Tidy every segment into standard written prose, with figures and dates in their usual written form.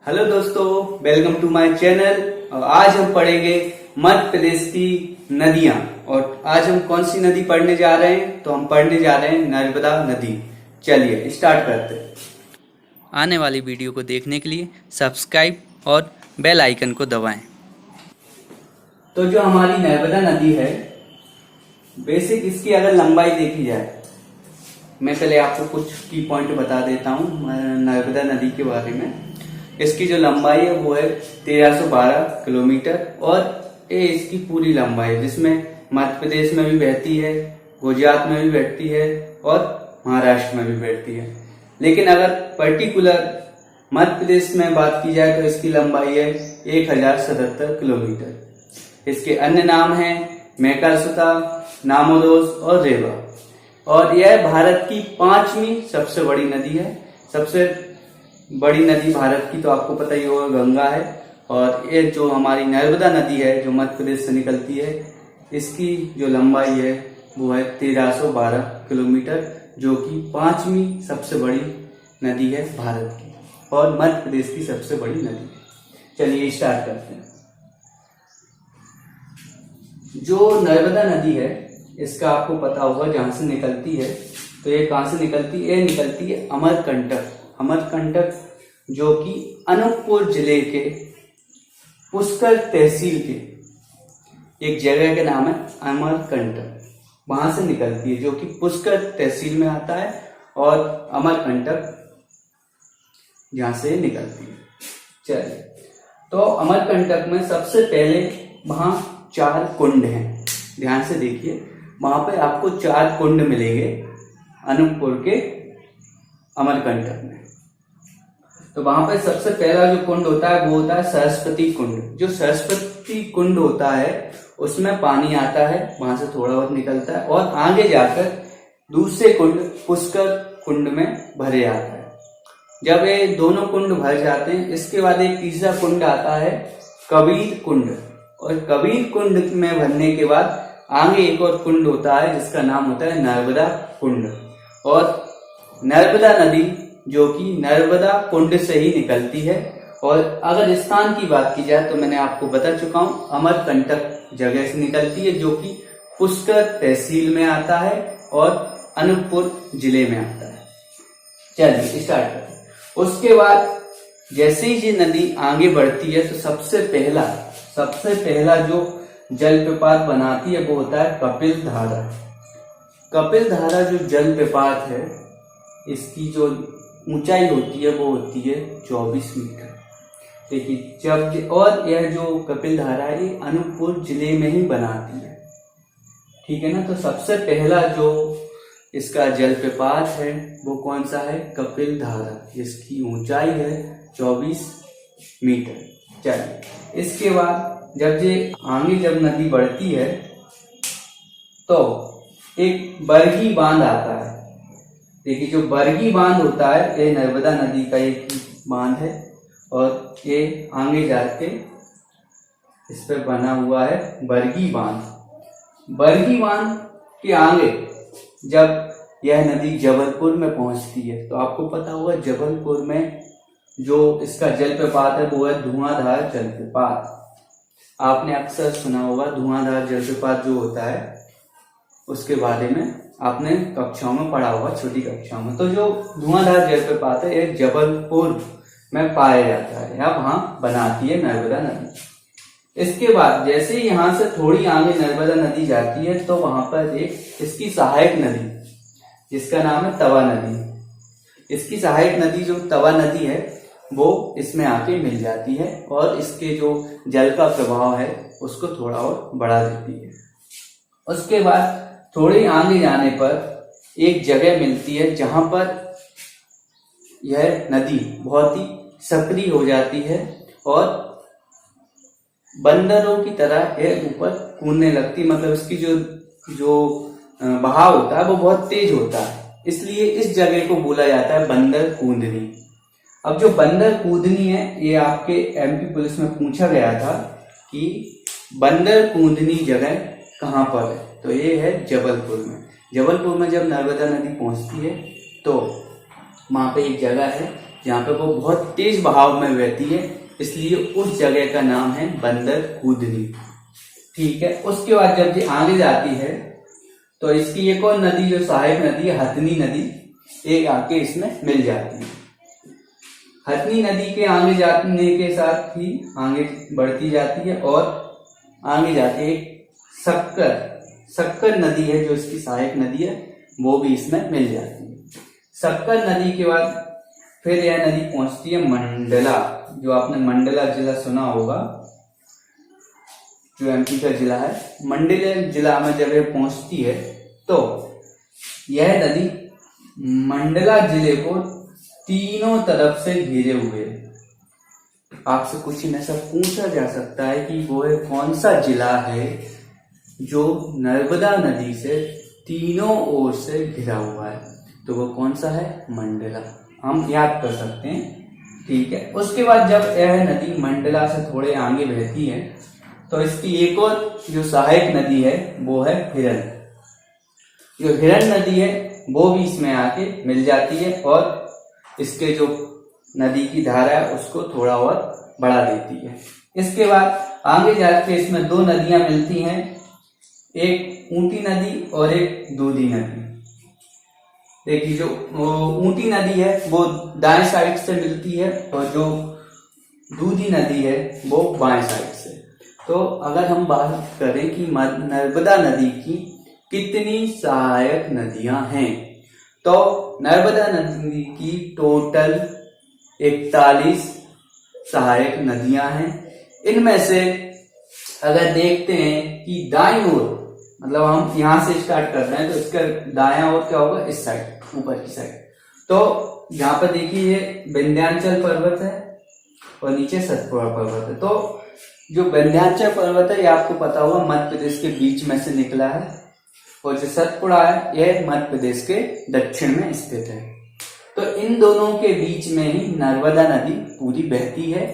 Hello दोस्तों, welcome to my channel. और आज हम पढ़ेंगे मध्य प्रदेश की नदियां। और आज हम कौन सी नदी पढ़ने जा रहे हैं? तो हम पढ़ने जा रहे हैं नर्मदा नदी। चलिए स्टार्ट करते हैं। आने वाली वीडियो को देखने के लिए सब्सक्राइब और बेल आइकन को दबाएं। तो जो हमारी नर्मदा नदी है, बेसिक इसकी अगर लंबाई देखी जाए, मैं पहले आपको कुछ की पॉइंट बता देता हूँ नर्मदा नदी के बारे में। इसकी जो लंबाई है वो है 1312 किलोमीटर और ये इसकी पूरी लंबाई है, जिसमें मध्य प्रदेश में भी बहती है, गुजरात में भी बहती है और महाराष्ट्र में भी बहती है। लेकिन अगर पर्टिकुलर मध्य प्रदेश में बात की जाए तो इसकी लंबाई है 1077 किलोमीटर। इसके अन्य नाम हैं मेकासुता, नामोदोस और रेवा। और यह भारत की 5वीं सबसे बड़ी नदी है। सबसे बड़ी नदी भारत की तो आपको पता ही होगा गंगा है। और ये जो हमारी नर्मदा नदी है जो मध्य प्रदेश से निकलती है, इसकी जो लंबाई है वो है 1312 किलोमीटर, जो कि 5वीं सबसे बड़ी नदी है भारत की और मध्य प्रदेश की सबसे बड़ी नदी। चलिए स्टार्ट करते हैं। जो नर्मदा नदी है इसका आपको पता होगा जहां से निकलती है। तो ये कहां से निकलती है? ये निकलती है अमरकंटक। अमरकंटक जो कि अनूपपुर जिले के पुष्कर तहसील के एक जगह के नाम है अमरकंटक, वहां से निकलती है, जो कि पुष्कर तहसील में आता है। और अमरकंटक जहां से निकलती है। चलिए, तो अमरकंटक में सबसे पहले वहां 4 कुंड हैं। ध्यान से देखिए, वहां पे आपको 4 कुंड मिलेंगे अनूपपुर के अमरकंटक में। तो वहां पे सबसे पहला जो कुंड होता है वो होता है सरस्वती कुंड। जो सरस्वती कुंड होता है उसमें पानी आता है, वहां से थोड़ा बहुत निकलता है और आगे जाकर दूसरे कुंड पुष्कर कुंड में भरे आता है। जब ये दोनों कुंड भर जाते हैं, इसके बाद एक तीसरा कुंड आता है कबीर कुंड। और कबीर कुंड में भरने के बाद आगे एक और कुंड होता है जिसका नाम होता है नर्मदा कुंड। और नर्मदा नदी जो कि नर्मदा कुंड से ही निकलती है। और अगर स्थान की बात की जाए तो मैंने आपको बता चुका हूं, अमरकंटक जगह से निकलती है जो कि पुष्कर तहसील में आता है और अनूपपुर जिले में आता है। चलिए स्टार्ट करते हैं। उसके बाद जैसे ही ये नदी आगे बढ़ती है तो सबसे पहला जो जलप्रपात बनाती है वो होता है कपिल धारा। कपिल धारा जो जलप्रपात है, इसकी जो ऊंचाई होती है वो होती है 24 मीटर। देखिए, जब और यह जो कपिल धारा है ये अनूपपुर जिले में ही बनाती है, ठीक है ना। तो सबसे पहला जो इसका जलप्रपात है वो कौन सा है? कपिल धारा, जिसकी ऊंचाई है 24 मीटर। चलिए, इसके बाद जब नदी बढ़ती है तो एक बरगी बांध आता है। देखिए, जो बरगी बांध होता है ये नर्मदा नदी का एक बांध है और ये आगे जाके इस पर बना हुआ है बरगी बांध। बरगी बांध के आगे जब यह नदी जबलपुर में पहुंचती है तो आपको पता होगा जबलपुर में जो इसका जलप्रपात है वो है धुआंधार जलप्रपात। आपने अक्सर सुना होगा धुआंधार जलप्रपात जो होता है, उसके बारे में आपने कक्षाओं में पढ़ा होगा, छोटी कक्षाओं में। तो जो धुआंधार जलप्रपात है ये जबलपुर में पाया जाता है, या वहां बनाती है नर्मदा नदी। इसके बाद जैसे ही यहां से थोड़ी आगे नर्मदा नदी जाती है तो वहां पर एक इसकी सहायक नदी जिसका नाम है तवा नदी। इसकी सहायक नदी जो तवा नदी है वो इसमें आके मिल जाती है और इसके जो जल का प्रभाव है उसको थोड़ा और बढ़ा देती है। उसके बाद थोड़ी आगे जाने पर एक जगह मिलती है जहां पर यह नदी बहुत ही सक्रिय हो जाती है और बंदरों की तरह यह ऊपर कूदने लगती। मतलब इसकी जो बहाव होता है वो बहुत तेज होता है, इसलिए इस जगह को बोला जाता है बंदर कूदनी। अब जो बंदर कूदनी है ये आपके एमपी पुलिस में पूछा गया था कि बंदर कूदनी जगह कहां पर है, तो ये है जबलपुर में। जबलपुर में जब नर्मदा नदी पहुंचती है तो वहां पे एक जगह है जहाँ पे वो बहुत तेज बहाव में बहती है, इसलिए उस जगह का नाम है बंदर कूदनी। ठीक है, उसके बाद जब ये आगे जाती है तो इसकी एक और नदी जो सहायक नदी है हथनी नदी, एक आके इसमें मिल जाती है। हथनी नदी के आगे जाने के साथ ही आगे बढ़ती जाती है और आगे जाके एक शक्कर नदी है जो इसकी सहायक नदी है, वो भी इसमें मिल जाती है। शक्कर नदी के बाद फिर यह नदी पहुंचती है मंडला, जो आपने मंडला जिला सुना होगा, जो एमपी का जिला है। मंडला जिला में जब यह पहुंचती है तो यह नदी मंडला जिले को तीनों तरफ से घेरे हुए है। आपसे कुछ ऐसा पूछा जा सकता है कि वो कौन सा जिला है जो नर्मदा नदी से तीनों ओर से घिरा हुआ है, तो वो कौन सा है? मंडला। हम याद कर सकते हैं। ठीक है, उसके बाद जब यह नदी मंडला से थोड़े आगे बहती है तो इसकी एक और जो सहायक नदी है वो है हिरन। जो हिरन नदी है वो भी इसमें आके मिल जाती है और इसके जो नदी की धारा है उसको थोड़ा और बढ़ा देती है। इसके बाद आगे जाके इसमें दो नदियां मिलती हैं, एक ऊंटी नदी और एक दूधी नदी। देखिए, जो ऊंटी नदी है वो दाएं साइड से मिलती है और जो दूधी नदी है वो बाएं साइड से। तो अगर हम बात करें कि नर्मदा नदी की कितनी सहायक नदियां हैं, तो नर्मदा नदी की टोटल 41 सहायक नदियां हैं। इनमें से अगर देखते हैं कि दाईं ओर, मतलब हम यहां से स्टार्ट कर रहे हैं तो इसका दायां ओर क्या होगा? इस साइड, ऊपर की साइड। तो यहाँ पर देखिए ये विंध्याचल पर्वत है और नीचे सतपुड़ा पर्वत है। तो जो विंध्याचल पर्वत है ये आपको पता होगा मध्य प्रदेश के बीच में से निकला है और जो सतपुड़ा है यह मध्य प्रदेश के दक्षिण में स्थित है। तो इन दोनों के बीच में ही नर्मदा नदी पूरी बहती है।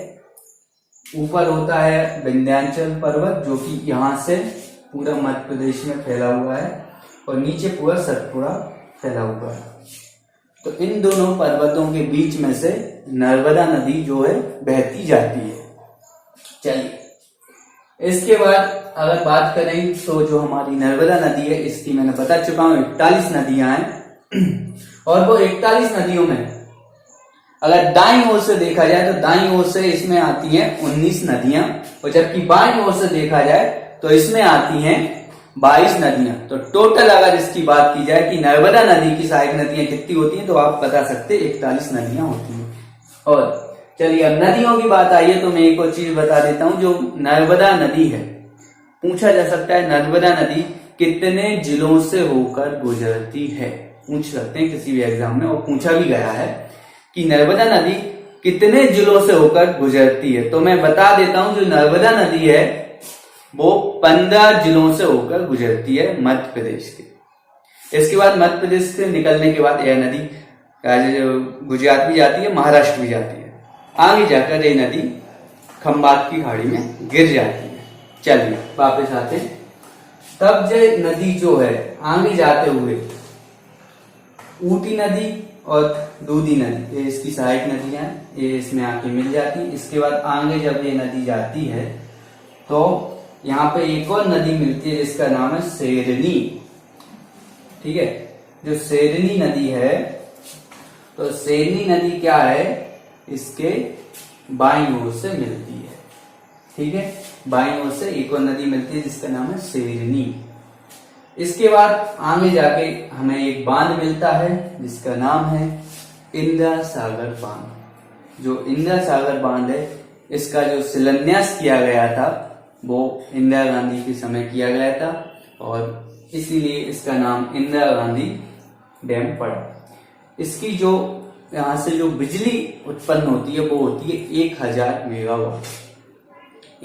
ऊपर होता है विंध्याचल पर्वत जो कि यहाँ से पूरा मध्य प्रदेश में फैला हुआ है और नीचे पूरा सतपुड़ा फैला हुआ है। तो इन दोनों पर्वतों के बीच में से नर्मदा नदी जो है बहती जाती है। चलिए, इसके बाद अगर बात करें तो जो हमारी नर्मदा नदी है इसकी मैंने बता चुका हूं 41 नदियां हैं और वो 41 नदियों में अगर दाईं ओर से देखा जाए तो दाईं ओर से इसमें आती हैं 19 नदियां और जबकि बाईं ओर से देखा जाए तो इसमें आती हैं 22 नदियां। तो टोटल अगर इसकी बात की जाए कि नर्मदा नदी की सहायक नदियां कितनी होती हैं तो आप बता सकते 41 नदियां होती हैं। और चलिए, अब नदियों की बात आई है तो मैं एक और चीज बता देता हूं। जो नर्मदा नदी है, पूछा जा सकता है नर्मदा नदी कितने जिलों से होकर गुजरती है, पूछ सकते हैं किसी भी एग्जाम में, और पूछा भी गया है कि नर्मदा नदी कितने जिलों से होकर गुजरती है। तो मैं बता देता हूं, जो नर्मदा नदी है वो 15 जिलों से होकर गुजरती है मध्य प्रदेश के। इसके बाद मध्य प्रदेश से निकलने के बाद यह नदी गुजरात भी जाती है, महाराष्ट्र भी जाती है। आगे जाकर ये नदी खंबात की खाड़ी में गिर जाती है। चलिए वापस आते हैं। तब ये नदी जो है आगे जाते हुए ऊटी नदी और दूधी नदी, ये इसकी सहायक नदियां हैं, ये इसमें आके मिल जाती है। इसके बाद आगे जब ये नदी जाती है तो यहाँ पे एक और नदी मिलती है जिसका नाम है शेरनी। ठीक है, जो शेरनी नदी है, तो शेरनी नदी क्या है, इसके बाईं ओर से मिलती है। ठीक है, बाईं ओर से एक और नदी मिलती है जिसका नाम है शेरनी। इसके बाद आगे जाके हमें एक बांध मिलता है जिसका नाम है इंदिरा सागर बांध। जो इंदिरा सागर बांध है इसका जो शिलान्यास किया गया था वो इंदिरा गांधी के समय किया गया था और इसीलिए इसका नाम इंदिरा गांधी डैम पड़ा। इसकी जो यहाँ से जो बिजली उत्पन्न होती है वो होती है 1000 मेगावाट।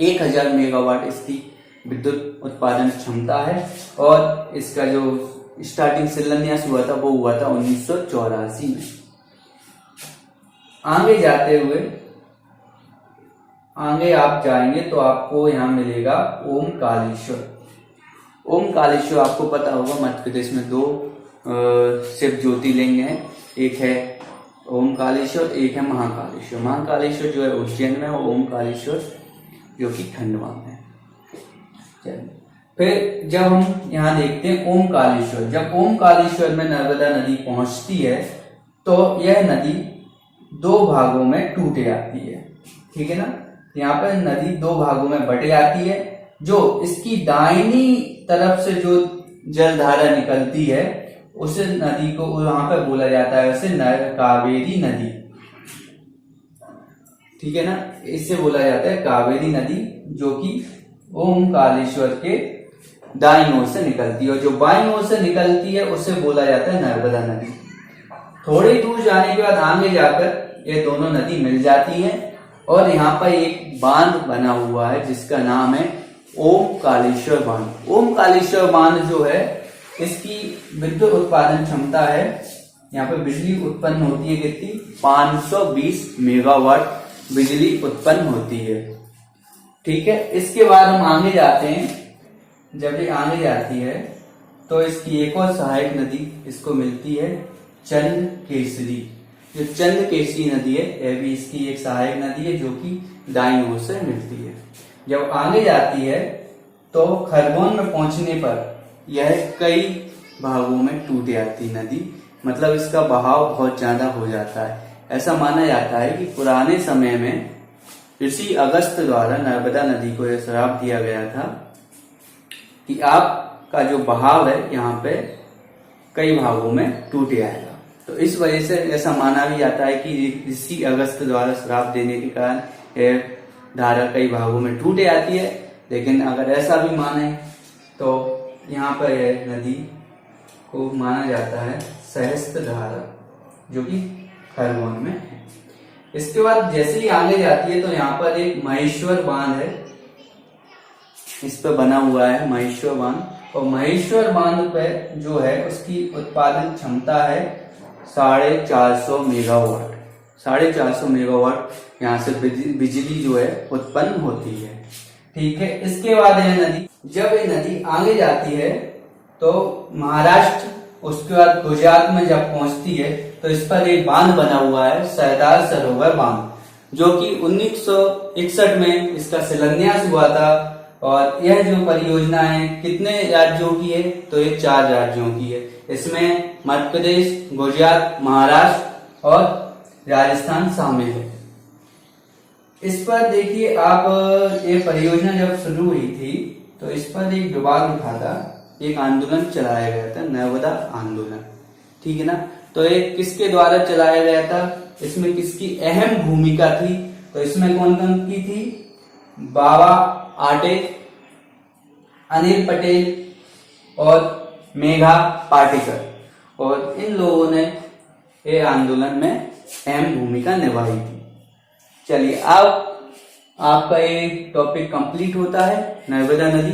1000 मेगावाट इसकी विद्युत उत्पादन क्षमता है और इसका जो स्टार्टिंग शिलान्यास हुआ था वो हुआ था 1984 में। आगे जाते हुए आगे आप जाएंगे तो आपको यहाँ मिलेगा ओमकालेश्वर। ओमकालेश्वर आपको पता होगा मध्य प्रदेश में 2 शिव ज्योतिर्लिंग हैं, एक है ओमकालेश्वर, एक है महाकालेश्वर। महाकालेश्वर जो है उज्जैन में, और ओमकालेश्वर जो कि खंडवा में। चलिए फिर जब हम यहाँ देखते हैं ओमकालेश्वर, जब ओमकालेश्वर में नर्मदा नदी पहुंचती है तो यह नदी दो भागों में टूट जाती है। ठीक है ना, यहाँ पर नदी दो भागों में बट जाती है। जो इसकी दाहिनी तरफ से जो जलधारा निकलती है उस नदी को वहां पर बोला जाता है उसे कावेरी नदी। ठीक है ना, इससे बोला जाता है कावेरी नदी, जो कि ओमकालेश्वर के दाईं ओर से निकलती है, और जो बाईं ओर से निकलती है उसे बोला जाता है नर्मदा नदी। थोड़ी दूर जाने के बाद आगे जाकर ये दोनों नदी मिल जाती है, और यहाँ पर एक बांध बना हुआ है जिसका नाम है ओमकालेश्वर बांध। ओमकालेश्वर बांध जो है, इसकी विद्युत उत्पादन क्षमता है, यहाँ पर बिजली उत्पन्न होती है कितनी, 520 मेगावाट बिजली उत्पन्न होती है। ठीक है, इसके बाद हम आगे जाते हैं। जब ये आगे जाती है तो इसकी एक और सहायक नदी इसको मिलती है, चंद केसरी। जो चंद केसरी नदी है यह भी इसकी एक सहायक नदी है, जो कि दाईं ओर से मिलती है। जब आगे जाती है तो खरगोन में पहुंचने पर यह कई भागों में टूट जाती नदी, मतलब इसका बहाव बहुत ज्यादा हो जाता है। ऐसा माना जाता है कि पुराने समय में ऋषि अगस्त द्वारा नर्मदा नदी को यह श्राप दिया गया था कि आपका जो बहाव है यहाँ पे कई भागों में टूट जाएगा। तो इस वजह से ऐसा माना भी जाता है कि ऋषि अगस्त द्वारा श्राप देने के कारण यह धारा कई भागों में टूट जाती है। लेकिन अगर ऐसा भी माने तो यहाँ पर यह नदी को माना जाता है सहस्त्र धारा, जो कि खरगोन में है। इसके बाद जैसे ही आगे जाती है तो यहाँ पर एक महेश्वर बांध है, इस पर बना हुआ है महेश्वर बांध, और महेश्वर बांध पे जो है उसकी उत्पादन क्षमता है 450 मेगावाट। 450 मेगावाट यहाँ से बिजली जो है उत्पन्न होती है। ठीक है, इसके बाद यह नदी, जब ये नदी आगे जाती है तो महाराष्ट्र, उसके बाद गुजरात में जब पहुंचती है तो इस पर एक बांध बना हुआ है, सरदार सरोवर बांध, जो कि 1961 में इसका शिलान्यास हुआ था। और यह जो परियोजना है कितने राज्यों की है, तो ये 4 राज्यों की है। इसमें मध्य प्रदेश, गुजरात, महाराष्ट्र और राजस्थान शामिल है। इस पर देखिए आप, ये परियोजना जब शुरू हुई थी तो इस पर एक विवाद उठा था, एक आंदोलन चलाया गया था, नर्मदा आंदोलन। ठीक है ना, तो ये किसके द्वारा चलाया गया था, इसमें किसकी अहम भूमिका थी, तो इसमें कौन कौन की थी, बाबा आटे, अनिल पटेल और मेघा पाटेकर, और इन लोगों ने ये आंदोलन में अहम भूमिका निभाई थी। चलिए अब आपका ये टॉपिक कंप्लीट होता है, नर्मदा नदी।